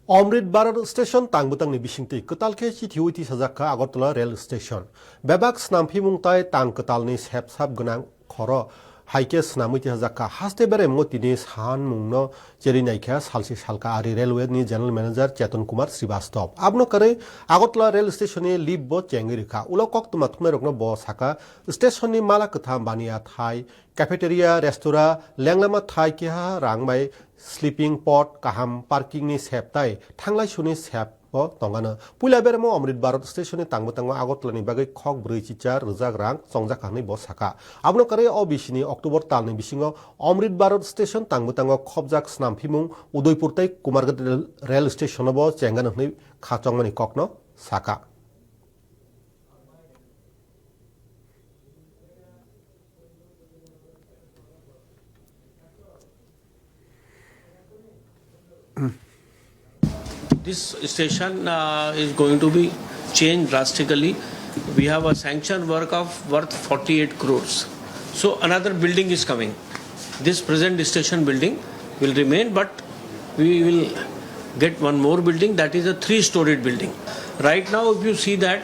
Omrit Barar Station Tangbutang ni Bishingti Ketalke Chitiuiti Sajaka Agartala Rail Station. Bebak Snampimung Tai Tang Ketalni Sep Sab Gunang Koro Haike Snamuti Hazaka Haste Bere Motinis Han Mungno Jeri Naika Salsi Salka Ari Railway ni General Manager Chetan Kumar Srivastava. Abno Kare Agartala Rail Station ni Libbo Chengirika Ulokok Tumatme Rokno Bo Saka Station ni Mala Katham Bania Thai Cafeteria Restaurant Langlama Thai Kiha Rangbai Sleeping pot kaham parking ni septai thanglai suni sep bo tongana puila beremo Omrit Barar Station ni tangbutango Agartala ni bagai khok brui chichar rujak rang songjak khangni bo saka abno kare o bisini October talni bisingo Omrit Barar Station tangbutango khobjak snampimung Udaipur tai Kumargat Rail Station bo chengan hni khachongmani kokno saka This station is going to be changed drastically. We have a sanctioned work of worth 48 crores. So another building is coming. This present station building will remain, but we will get one more building, that is a 3-storied building. Right now, if you see that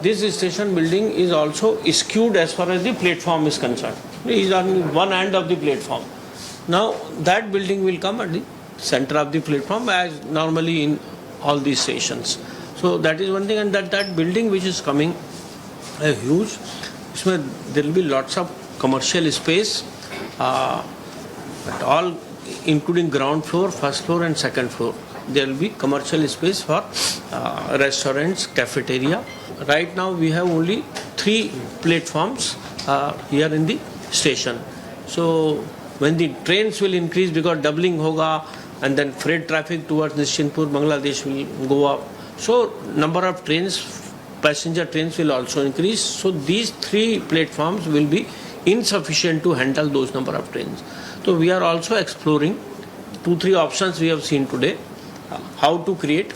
this station building is also skewed as far as the platform is concerned. It is on one end of the platform. Now that building will come at the center of the platform as normally in all these stations. So that is one thing, and that building which is coming huge, there will be lots of commercial space, at all including ground floor, first floor and second floor. There will be commercial space for restaurants, cafeteria. Right now we have only 3 platforms here in the station. So when the trains will increase because doubling hoga, and then freight traffic towards Nishinpur, Bangladesh will go up. So number of trains, passenger trains will also increase. So these 3 platforms will be insufficient to handle those number of trains. So we are also exploring 2-3 options we have seen today, how to create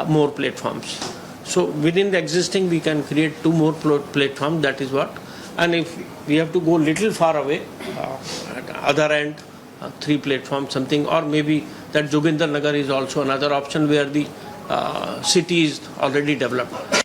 more platforms. So within the existing we can create 2 more platforms, that is what. And if we have to go little far away, at the other end, 3 platforms something, or maybe that Joginder Nagar is also another option where the city is already developed.